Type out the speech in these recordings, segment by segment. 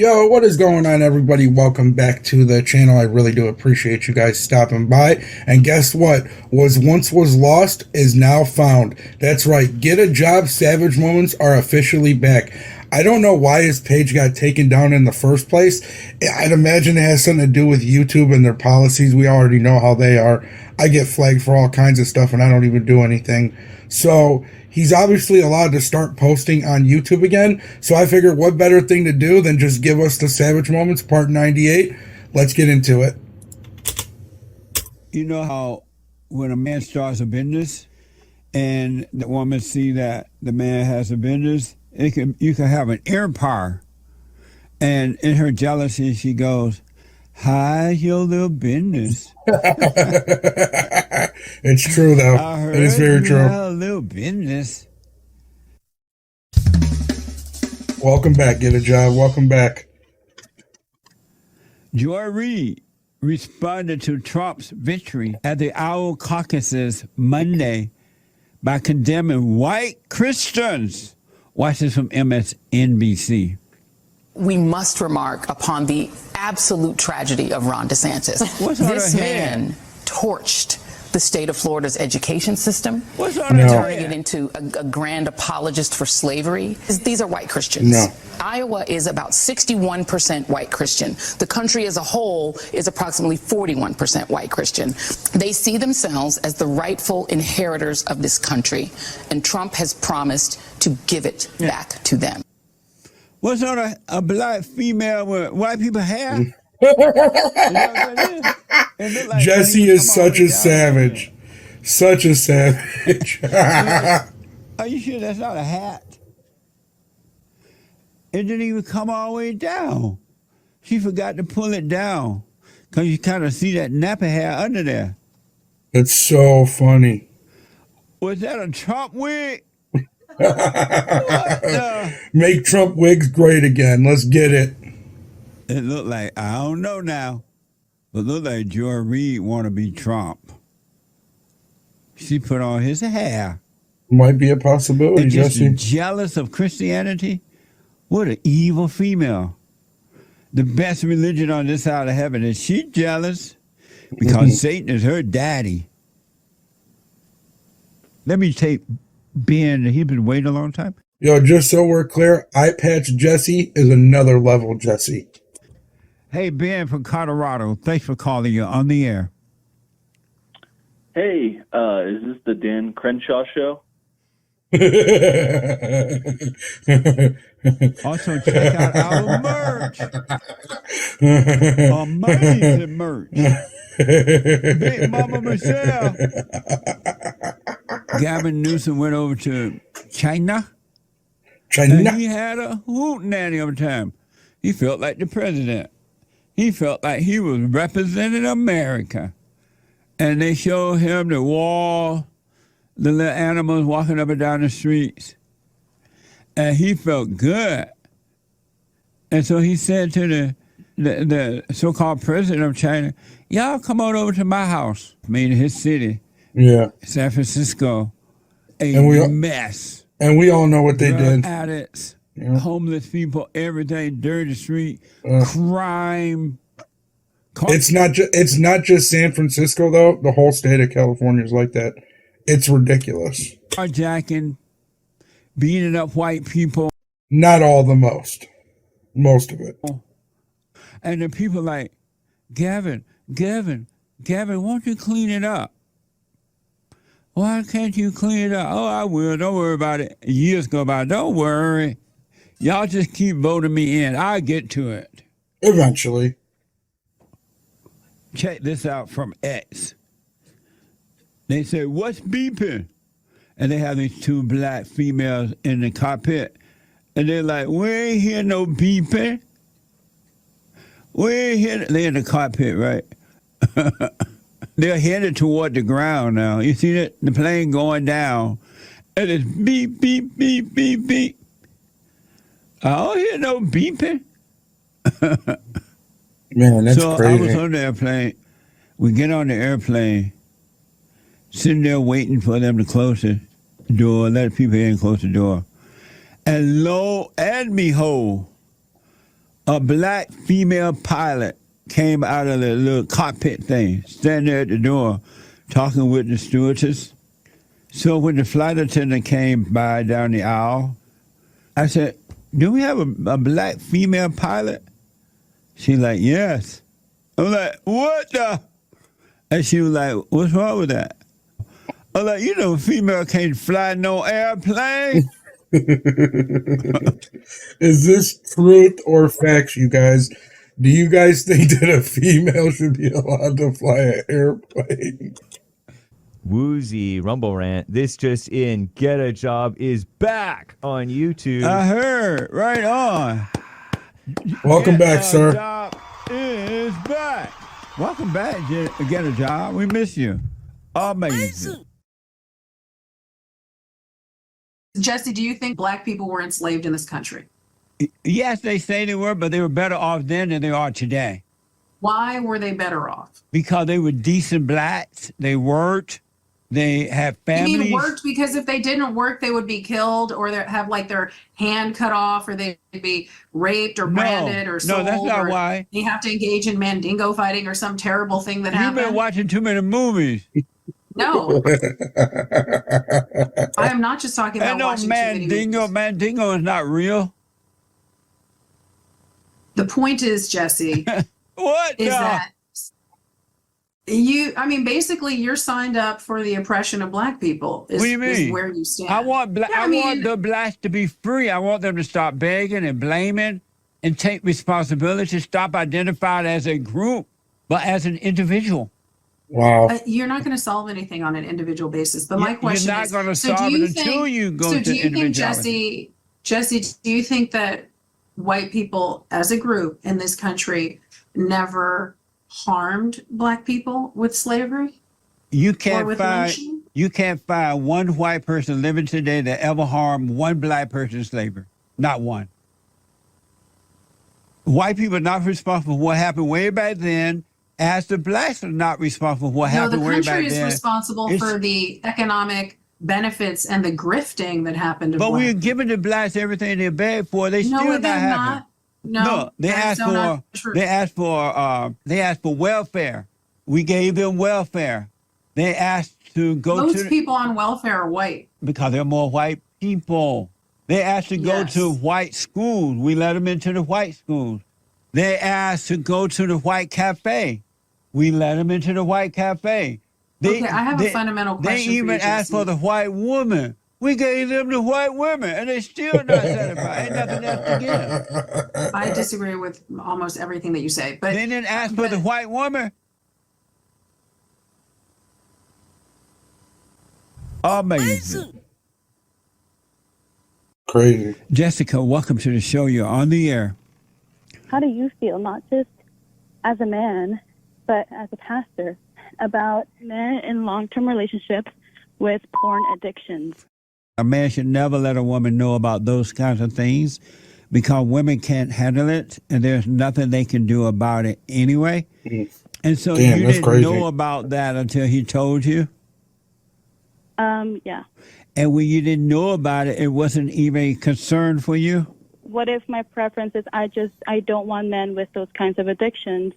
Yo, what is going on, everybody? Welcome back to the channel. I really do appreciate you guys stopping by. And guess what? Was lost is now found. That's right. Get a Job Savage Moments are officially back. I don't know why his page got taken down in the first place. I'd imagine it has something to do with YouTube and their policies. We already know how they are. I get flagged for all kinds of stuff and I don't even do anything. So he's obviously allowed to start posting on YouTube again. So I figured what better thing to do than just give us the Savage Moments part 98. Let's get into it. You know how when a man starts a business and the woman see that the man has a business, you can have an empire. And in her jealousy, she goes, "How's your little business?" It's true, though. It is very true. A little business. Welcome back, Get a Job. Welcome back. Joy Reid responded to Trump's victory at the Iowa caucuses Monday by condemning white Christians. Watch this from MSNBC. We must remark upon the absolute tragedy of Ron DeSantis. This man torched the state of Florida's education system, turning it into a grand apologist for slavery. These are white Christians. No. Iowa is about 61% white Christian. The country as a whole is approximately 41% white Christian. They see themselves as the rightful inheritors of this country, and Trump has promised to give it back to them. What's on a black female with white people hair? Jesse is such a savage. Such a savage. Are you sure that's not a hat? It didn't even come all the way down. She forgot to pull it down because you kind of see that nappy hair under there. It's so funny. Was that a Trump wig? Make Trump wigs great again. Let's get it. It looked like, I don't know now, but it looked like Joy Reid want to be Trump. She put on his hair. Might be a possibility, and just Jesse. Jealous of Christianity? What an evil female. The best religion on this side of heaven. Is she jealous? Because Satan is her daddy. Let me take Ben. He's been waiting a long time. Yo, just so we're clear, Eye Patch Jesse is another level Jesse. Hey, Ben from Colorado. Thanks for calling. You on the air. Hey, is this the Dan Crenshaw show? Also, check out our merch. Amazing merch. Big Mama Michelle. Gavin Newsom went over to China. And he had a hoot nanny every time. He felt like the president. He felt like he was representing America. And they showed him the wall, the little animals walking up and down the streets. And he felt good. And so he said to the so-called president of China, y'all come on over to my house. Meaning his city. Yeah. San Francisco. A mess. And we all know what they did. Addicts, homeless people, everything, dirty street, crime. It's not just San Francisco though. The whole state of California is like that. It's ridiculous. Carjacking, beating up white people. Not all, the most. Most of it. And the people like, Gavin, won't you clean it up? Why can't you clean it up? Oh, I will. Don't worry about it. Years go by. Don't worry. Y'all just keep voting me in. I'll get to it. Eventually. Check this out from X. They say, what's beeping? And they have these two black females in the cockpit. And they're like, we ain't hear no beeping. We ain't hear. They're in the cockpit, right? They're headed toward the ground now. You see that? The plane going down. And it's beep, beep, beep, beep, beep. I don't hear no beeping. Man, that's so crazy. I was on the airplane. We get on the airplane, sitting there waiting for them to close the door, let people in, close the door. And lo and behold, a black female pilot came out of the little cockpit thing, standing there at the door, talking with the stewardess. So when the flight attendant came by down the aisle, I said, do we have a black female pilot? She's like, yes. I'm like, what the? And she was like, what's wrong with that? I'm like, you know, female can't fly no airplane. Is this truth or facts, you guys? Do you guys think that a female should be allowed to fly an airplane? Woozy Rumble Rant. This just in, Get a Job is back on YouTube. I heard. Right on. Welcome back, sir. Job is back. Welcome back, Get a Job. We miss you. Amazing. Jesse, do you think black people were enslaved in this country? Yes, they say they were, but they were better off then than they are today. Why were they better off? Because they were decent blacks. They worked. They had families. You mean worked because if they didn't work, they would be killed or they have like their hand cut off or they'd be raped or branded or sold. No, that's not why. They have to engage in mandingo fighting or some terrible thing that happened. You've been watching too many movies. No. I am not just talking about watching too many movies. Mandingo is not real. The point is, Jesse, what is that basically you're signed up for the oppression of black people is, what do you mean? Is where you stand. I want the blacks to be free. I want them to stop begging and blaming and take responsibility, stop identifying as a group, but as an individual. Wow. You're not going to solve anything on an individual basis. But my question is, you're not going to solve it until you go to individuality. Jesse, do you think that white people as a group in this country never harmed black people with slavery? You can't find one white person living today that ever harmed one black person in slavery. Not one. White people are not responsible for what happened way back then, as the blacks are not responsible for what happened way back then. No, the country is responsible for the economic benefits and the grifting that happened to but black. we're giving the blacks everything they begged for. They still not happy. No, they asked for welfare. We gave them welfare. They asked to go Most people on welfare are white. Because there are more white people. They asked to go to white schools. We let them into the white schools. They asked to go to the white cafe. We let them into the white cafe. I have a fundamental question. They even asked for the white woman. We gave them the white women, and they still not satisfied. Ain't nothing else to give. I disagree with almost everything that you say, but they didn't ask for the white woman. Amazing. Crazy. Jessica, welcome to the show. You're on the air. How do you feel, not just as a man, but as a pastor, about men in long-term relationships with porn addictions? A man should never let a woman know about those kinds of things because women can't handle it and there's nothing they can do about it anyway. And so you didn't know about that until he told you? Yeah. And when you didn't know about it, it wasn't even a concern for you? What if my preference is I don't want men with those kinds of addictions?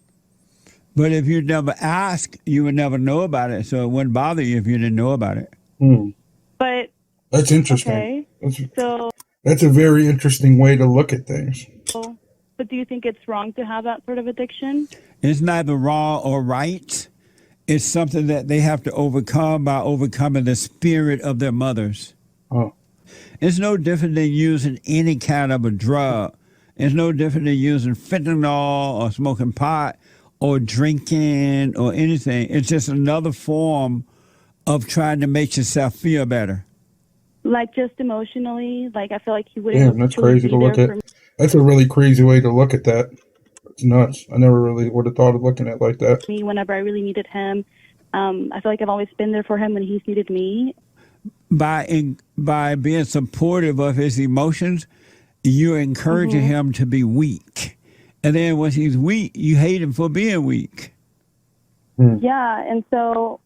But if you never asked, you would never know about it. So it wouldn't bother you if you didn't know about it. But that's interesting. Okay. That's a very interesting way to look at things. But do you think it's wrong to have that sort of addiction? It's neither wrong or right. It's something that they have to overcome by overcoming the spirit of their mothers. Oh. It's no different than using any kind of a drug. It's no different than using fentanyl or smoking pot or drinking or anything. It's just another form of trying to make yourself feel better. Like just emotionally, like I feel like he wouldn't. Damn, that's crazy to look at. That's a really crazy way to look at that. It's nuts. I never really would have thought of looking at it like that. Me, whenever I really needed him, I feel like I've always been there for him when he's needed me. By being supportive of his emotions, you're encouraging him to be weak. And then when he's weak, you hate him for being weak. Yeah, and so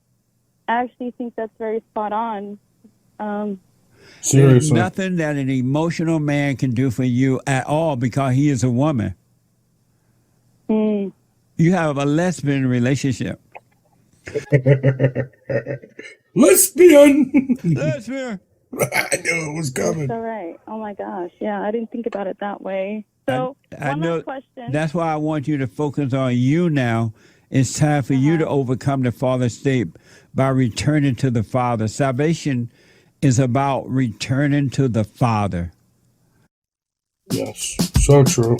I actually think that's very spot on. Seriously. There's nothing that an emotional man can do for you at all because he is a woman. Mm. You have a lesbian relationship. Lesbian. Lesbian. I knew it was coming. That's all right. Oh my gosh. Yeah, I didn't think about it that way. So I one know. last question. That's why I want you to focus on you now. It's time for you to overcome the father state by returning to the Father. Salvation is about returning to the Father. Yes, so true.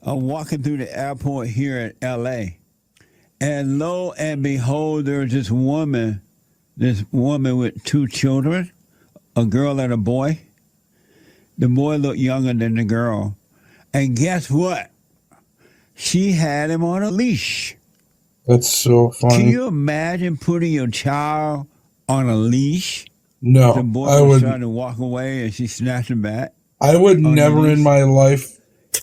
I'm walking through the airport here in L.A., and lo and behold, there's this woman with 2 children, a girl and a boy. The boy looked younger than the girl. And guess what? She had him on a leash. That's so funny. Can you imagine putting your child on a leash? No, The boy I was would. trying to walk away and she snatched him back. I would on the never leash. in my life.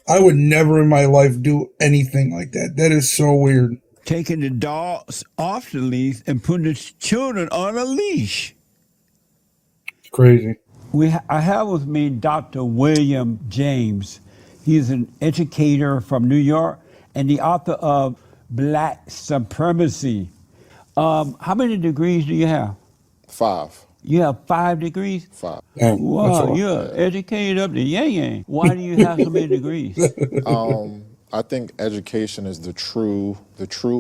I would never in my life do anything like that. That is so weird. Taking the dogs off the leash and putting the children on a leash. It's crazy. I have with me Dr. William James. He's an educator from New York and the author of Black Supremacy. How many degrees do you have? 5. You have 5 degrees? 5. Dang, that's Wow, all. you're educated up to yang. Why do you have so many degrees? I think education is the true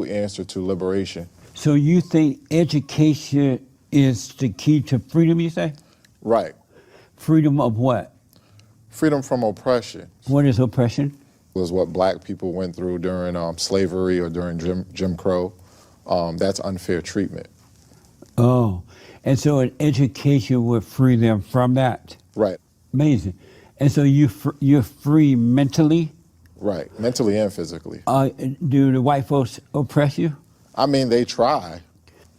answer to liberation. So you think education is the key to freedom, you say? Right. Freedom of what? Freedom from oppression What is oppression? was what black people went through during slavery or during Jim Crow. That's unfair treatment. Oh, and so an education would free them from that. Right. Amazing. And so you're free mentally? Right. Mentally and physically. Do the white folks oppress you? I mean, they try.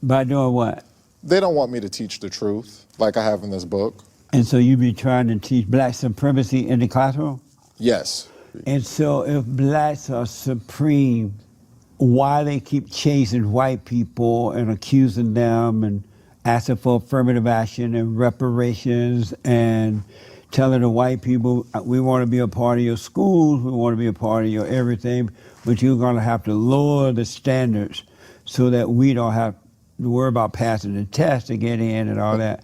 By doing what? They don't want me to teach the truth like I have in this book. And so you be trying to teach black supremacy in the classroom? Yes. And so if blacks are supreme, why they keep chasing white people and accusing them and asking for affirmative action and reparations and telling the white people, we want to be a part of your schools, we want to be a part of your everything, but you're going to have to lower the standards so that we don't have to worry about passing the test to get in and all that.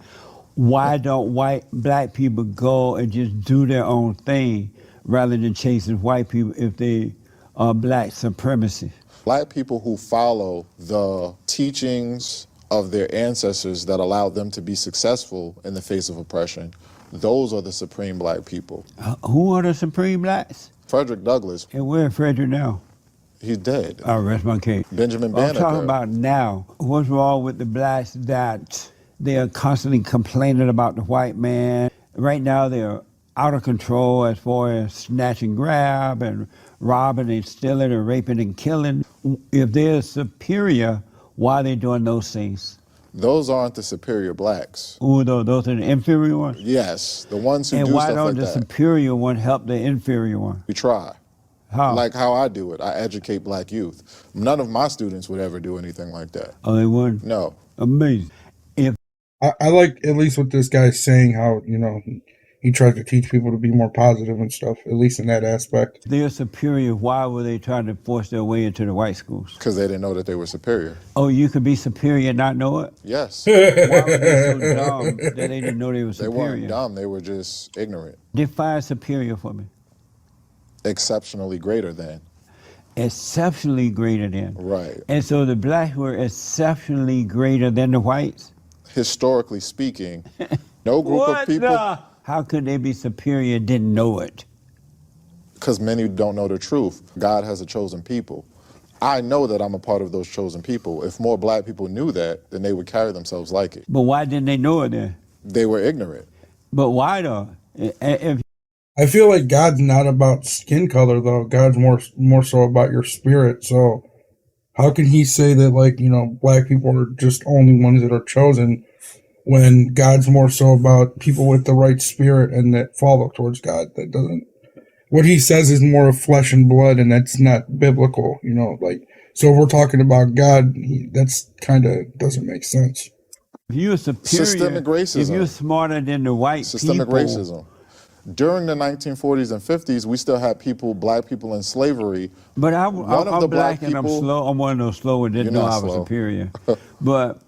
Why don't black people go and just do their own thing rather than chasing white people if they are black supremacy? Black people who follow the teachings of their ancestors that allowed them to be successful in the face of oppression, those are the supreme black people. Who are the supreme blacks? Frederick Douglass, And where's Frederick now? he's dead. Oh, rest my case. Benjamin I'm Banneker. talking about now. What's wrong with the blacks that they are constantly complaining about the white man? Right now they're out of control as far as snatch and grab and robbing and stealing and raping and killing. If they're superior, why are they doing those things? Those aren't the superior blacks. Ooh, those are the inferior ones? Yes, the ones who And do why stuff don't like the that. superior one help the inferior one? We try. How? Like how I do it. I educate black youth. None of my students would ever do anything like that. Oh, they wouldn't? No. Amazing. If I like at least what this guy's saying, how, you know, he tried to teach people to be more positive and stuff, at least in that aspect. they're superior, why were they trying to force their way into the white schools? Because they didn't know that they were superior. Oh, you could be superior and not know it? Yes. Why were they so dumb that they didn't know they were They superior? weren't dumb. They were just ignorant. Define superior for me. Exceptionally greater than. Exceptionally greater than. Right. And so the blacks were exceptionally greater than the whites? Historically speaking, no group of people, How could they be superior and didn't know it? because many don't know the truth. God has a chosen people. I know that I'm a part of those chosen people. If more black people knew that, then they would carry themselves like it. But why didn't they know it then? They were ignorant. But why though? If I feel like God's not about skin color though. God's more so about your spirit. So How can he say that, like, you know, black people are just only ones that are chosen when God's more so about people with the right spirit and that follow towards God? That doesn't, what he says is more of flesh and blood, and that's not biblical, you know, like, so if we're talking about God, that's kind of doesn't make sense. If you're superior, Systemic racism. if you're smarter than the white Systemic people, racism. During the 1940s and 50s, we still had black people in slavery. But I'm black and I'm slow. I'm one of those slow and didn't know I was superior. But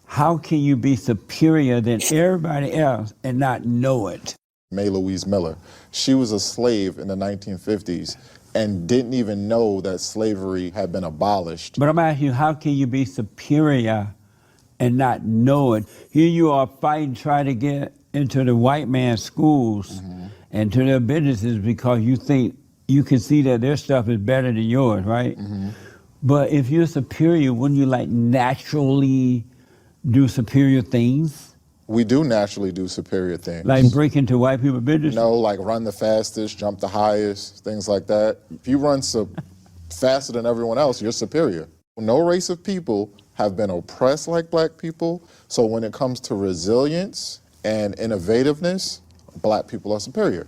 how can you be superior than everybody else and not know it? May Louise Miller. She was a slave in the 1950s and didn't even know that slavery had been abolished. But I'm asking you, how can you be superior and not know it? Here you are fighting, trying to get into the white man's schools and to their businesses because you think you can see that their stuff is better than yours, right? But if you're superior, wouldn't you like naturally do superior things? We do naturally do superior things. Like break into white people's business? No, like run the fastest, jump the highest, things like that. If you run faster than everyone else, you're superior. No race of people have been oppressed like black people. So when it comes to resilience and innovativeness, black people are superior.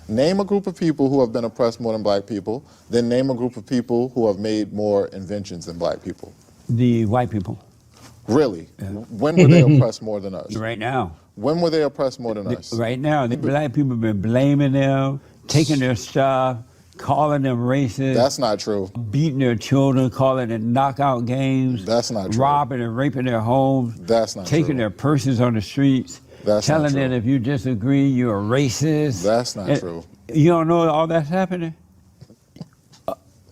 Name a group of people who have been oppressed more than black people, then name a group of people who have made more inventions than black people. The white people. Really? Yeah. When were they oppressed more than us? Right now. When were they oppressed more than us? Right now. The black people have been blaming them, taking their stuff, calling them racist. That's not true. Beating their children, calling it knockout games. That's not true. Robbing and raping their homes. That's not taking true. their purses on the streets. That's telling not true. them if you disagree, you're a racist. That's not true. You don't know all that's happening?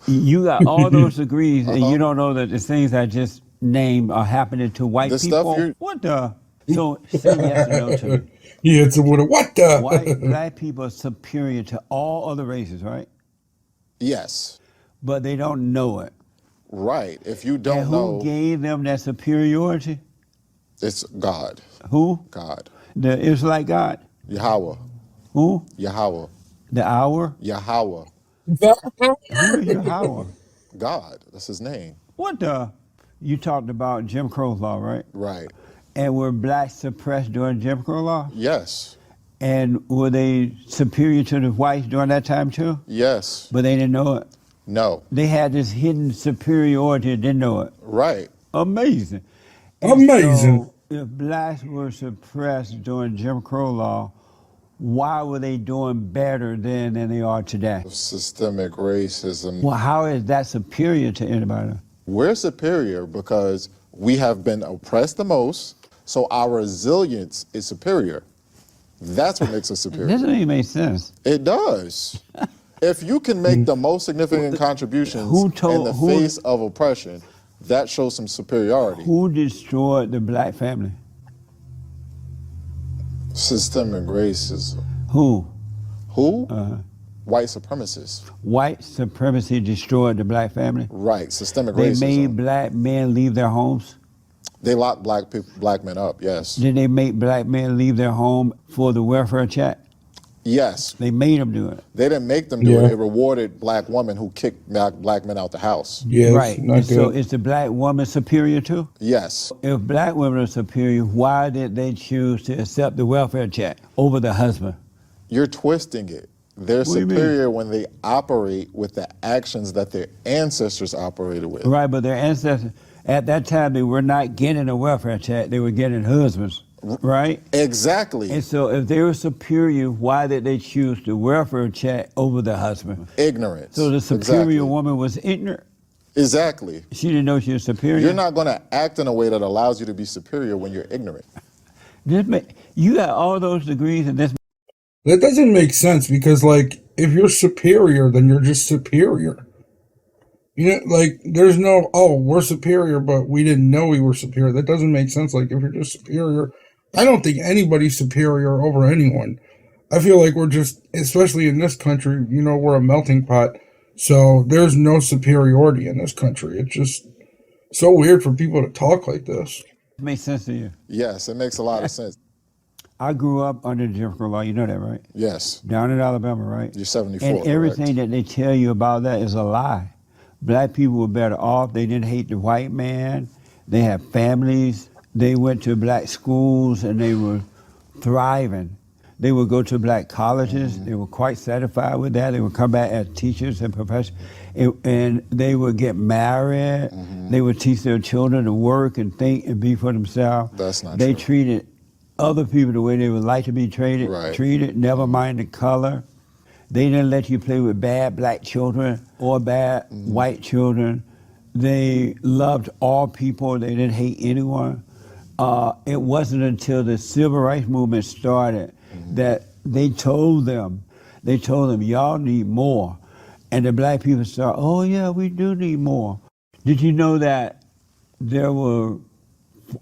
You got all those degrees, and you don't know that the things I just named are happening to white people? What the? So say yes or no to me. Yeah, it's a what the? White, black people are superior to all other races, right? Yes. But they don't know it. Right. If you don't and know. Who gave them that superiority? It's God. Who? God. The Israelite God? Yahweh. Who? Yahweh. The hour? Yahweh. Who is Yahweh? God. That's his name. What the? You talked about Jim Crow law, right? Right. And were blacks suppressed during Jim Crow law? Yes. And were they superior to the whites during that time too? Yes. But they didn't know it? No. They had this hidden superiority and didn't know it? Right. Amazing. Amazing. So if blacks were suppressed during Jim Crow law, why were they doing better then than they are today? Systemic racism. Well, how is that superior to anybody? We're superior because we have been oppressed the most, so our resilience is superior. That's what makes us superior. That doesn't even make sense. It does. If you can make the most significant contributions in the face of oppression, that shows some superiority. Who destroyed the black family? Systemic racism. Who? Who? White supremacists. White supremacy destroyed the black family? Right, systemic racism. They made black men leave their homes? They locked black men up, yes. Did they make black men leave their home for the welfare check? Yes. They made them do it. They didn't make them do it. They rewarded black women who kicked black men out the house. Yes, right. And so is the black woman superior too? Yes. If black women are superior, why did they choose to accept the welfare check over the husband? You're twisting it. They're superior when they operate with the actions that their ancestors operated with. Right, but their ancestors, at that time, they were not getting a welfare check. They were getting husbands, right? Exactly. And so if they were superior, why did they choose the welfare check over the husband? Ignorance. So the superior woman was ignorant? Exactly. She didn't know she was superior? You're not going to act in a way that allows you to be superior when you're ignorant. You got all those degrees and this. That doesn't make sense because, like, if you're superior, then you're just superior. You know, like, there's no, oh, we're superior, but we didn't know we were superior. That doesn't make sense. Like, if you're just superior, I don't think anybody's superior over anyone. I feel like we're just, especially in this country, you know, we're a melting pot. So there's no superiority in this country. It's just so weird for people to talk like this. It makes sense to you? Yes, it makes a lot of sense. I grew up under the Jim Crow law. You know that, right? Yes. Down in Alabama, right? You're 74, and everything that they tell you about that is a lie. Black people were better off. They didn't hate the white man. They had families. They went to black schools and they were thriving. They would go to black colleges. They were quite satisfied with that. They would come back as teachers and professors. And they would get married. They would teach their children to work and think and be for themselves. That's not They true. treated other people the way they would like to be treated, never mind the color. They didn't let you play with bad black children or bad white children. They loved all people. They didn't hate anyone. It wasn't until the civil rights movement started that they told them, y'all need more. And the black people started, oh yeah, we do need more. Did you know that there were,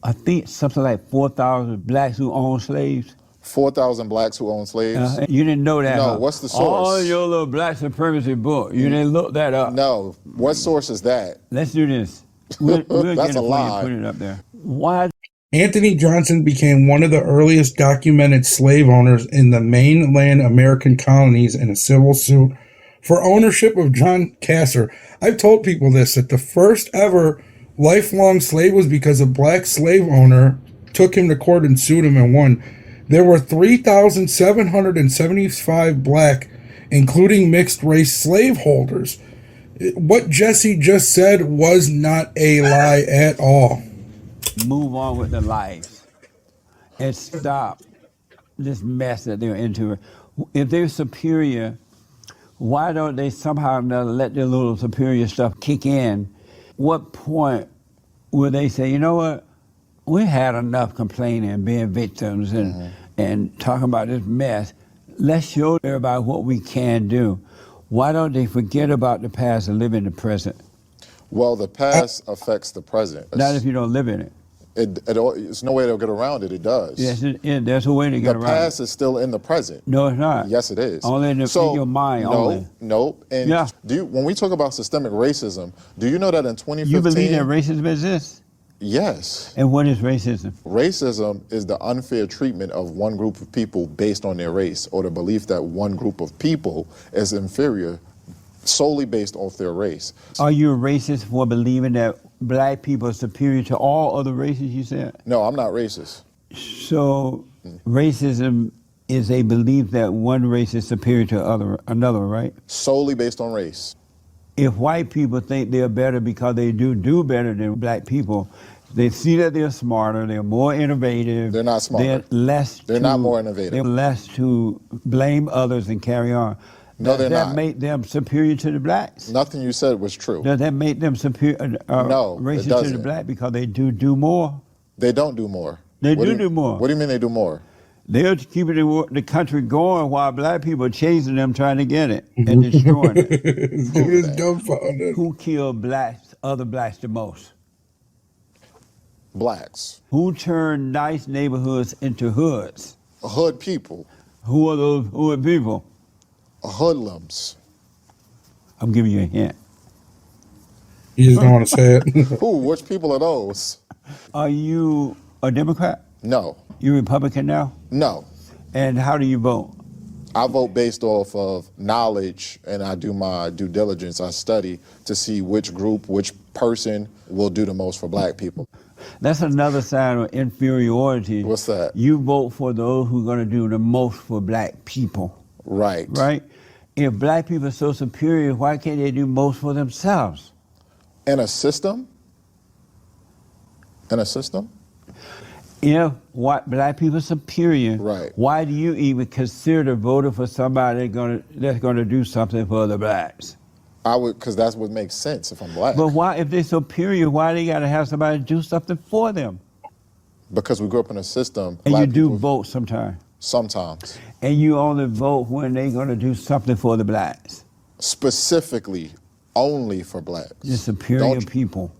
I think, something like 4,000 blacks who owned slaves? 4,000 blacks who owned slaves? You didn't know that? No, huh? what's the source? All your little black supremacy book. You didn't look that up. No, what source is that? Let's do this. We'll That's get it a for lie. you and put it up there. Why? Anthony Johnson became one of the earliest documented slave owners in the mainland American colonies in a civil suit for ownership of John Casser. I've told people this, that the first ever lifelong slave was because a black slave owner took him to court and sued him and won. There were 3,775 black, including mixed race slaveholders. What Jesse just said was not a lie at all. Move on with their lives and stop this mess that they're into. If they're superior, why don't they somehow or another let their little superior stuff kick in? What point will they say, you know what, we had enough complaining and being victims and talking about this mess. Let's show everybody what we can do. Why don't they forget about the past and live in the present? Well, the past affects the present. Not if you don't live in it. It's no way to get around it. It does. Yes, there's a way to get around it. The past is still in the present. No, it's not. Yes, it is. Only in your mind. No. And yeah. When we talk about systemic racism, do you know that in 2015... You believe that racism exists? Yes. And what is racism? Racism is the unfair treatment of one group of people based on their race, or the belief that one group of people is inferior solely based off their race. Are you a racist for believing that black people are superior to all other races, you said? No, I'm not racist. So racism is a belief that one race is superior to another, right? Solely based on race. If white people think they're better because they do better than black people, they see that they're smarter, they're more innovative. They're not smarter. They're not more innovative. They're less to blame others and carry on. No, they're not. Does that make them superior to the blacks? Nothing you said was true. Does that make them superior, no, racist it doesn't. to the black because they do more? They don't do more. They do more. What do you mean they do more? They're keeping the country going while black people are chasing them, trying to get it and destroying it. Dude is dumbfounded. Who killed other blacks the most? Blacks. Who turned nice neighborhoods into hoods? Hood people. Who are those hood people? Hoodlums. I'm giving you a hint. You just don't want to say it. Who? Which people are those? Are you a Democrat? No. You Republican now? No. And how do you vote? I vote based off of knowledge, and I do my due diligence. I study to see which group, which person will do the most for black people. That's another sign of inferiority. What's that? You vote for those who are going to do the most for black people. Right. Right? If black people are so superior, why can't they do most for themselves? In a system? If black people are superior, right, why do you even consider voting for somebody that's going to do something for the blacks? I would, because that's what makes sense if I'm black. But why, if they're superior, why they got to have somebody do something for them? Because we grew up in a system. And you do vote sometimes. Sometimes. And you only vote when they're going to do something for the blacks. Specifically, only for blacks. The superior people.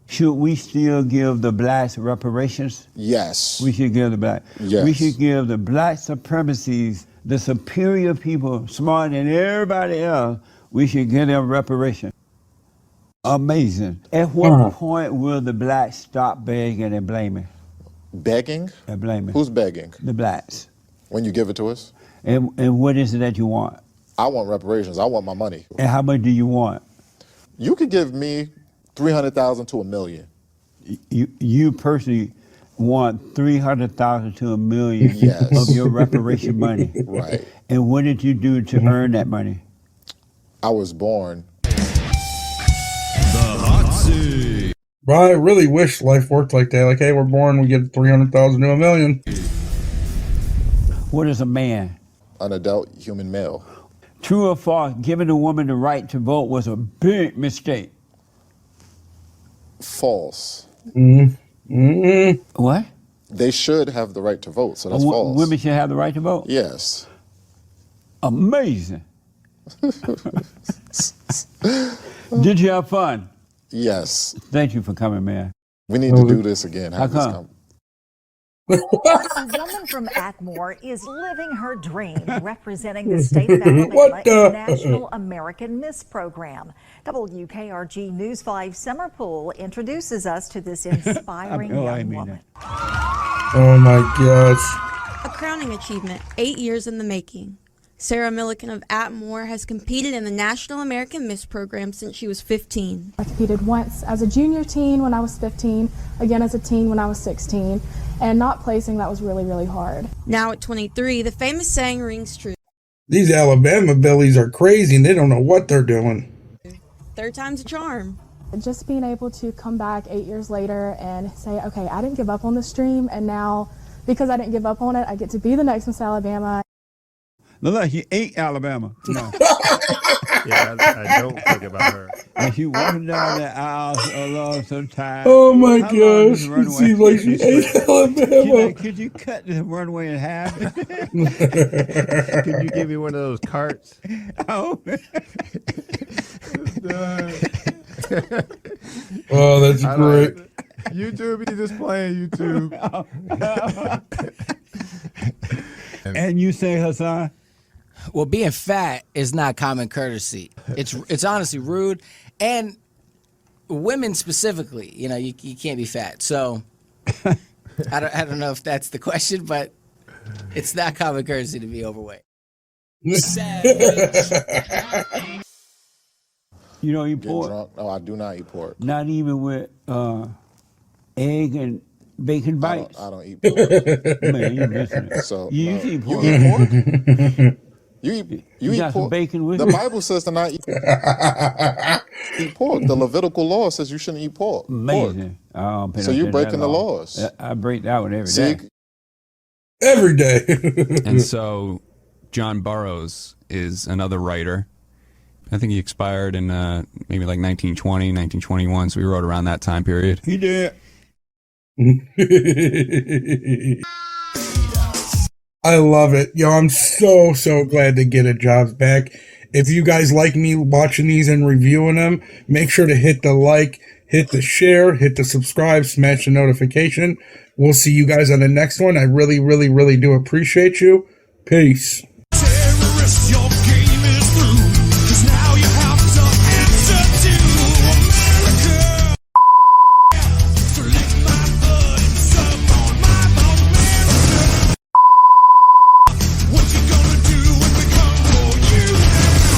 Should we still give the blacks reparations? Yes. We should give the black. Yes. We should give the black supremacies, the superior people, smarter than everybody else, we should give them reparations. Amazing. At what point will the blacks stop begging and blaming? Begging? And blaming. Who's begging? The blacks. When you give it to us? And what is it that you want? I want reparations. I want my money. And how much do you want? You could give me 300,000 to $1 million. You personally want 300,000 to $1 million Yes. of your reparation money. Right. And what did you do to earn that money? I was born. Bro, I really wish life worked like that. Like, hey, we're born, we get 300,000 to $1 million. What is a man? An adult human male. True or false, giving a woman the right to vote was a big mistake. False. What? They should have the right to vote, so that's false. Women should have the right to vote? Yes. Amazing. Did you have fun? Yes. Thank you for coming, man. We need to do this again. How come? A woman from Atmore is living her dream, representing the state of Alabama in the National American Miss Program. WKRG News 5 Summer Pool introduces us to this inspiring young woman. Oh my gosh. A crowning achievement, 8 years in the making. Sarah Milliken of Atmore has competed in the National American Miss Program since she was 15. I competed once as a junior teen when I was 15, again as a teen when I was 16, and not placing, that was really, really hard. Now at 23, the famous saying rings true. These Alabama Billies are crazy and they don't know what they're doing. Third time's a charm. Just being able to come back 8 years later and say, okay, I didn't give up on this dream, and now because I didn't give up on it, I get to be the next Miss Alabama. Look like you ate Alabama. No. Yeah, I don't think about her. And she walking down the aisle along so tired. Oh my gosh. It seems like she ate Alabama. Could you cut the runway in half? Could you give me one of those carts? Oh. Oh, that's great. YouTube, you just playing YouTube. And you say, Hassan? Well, being fat is not common courtesy. It's honestly rude, and women specifically. You know, you can't be fat. So I don't know if that's the question, but it's not common courtesy to be overweight. You don't eat pork? Drunk? No, I do not eat pork. Not even with egg and bacon bites? I don't eat pork. Man, you're missing it. So, you eat pork? You eat pork? You eat got some pork. bacon with the it? Bible says to not eat pork. The Levitical law says you shouldn't eat pork. Amazing. So you're breaking the laws. I break that one every day. Every day. And so John Burroughs is another writer. I think he expired in maybe like 1920, 1921. So we wrote around that time period. He did. I love it. Yo, I'm so glad to get a Jobs back. If you guys like me watching these and reviewing them, make sure to hit the like, hit the share, hit the subscribe, smash the notification. We'll see you guys on the next one. I really do appreciate you. Peace.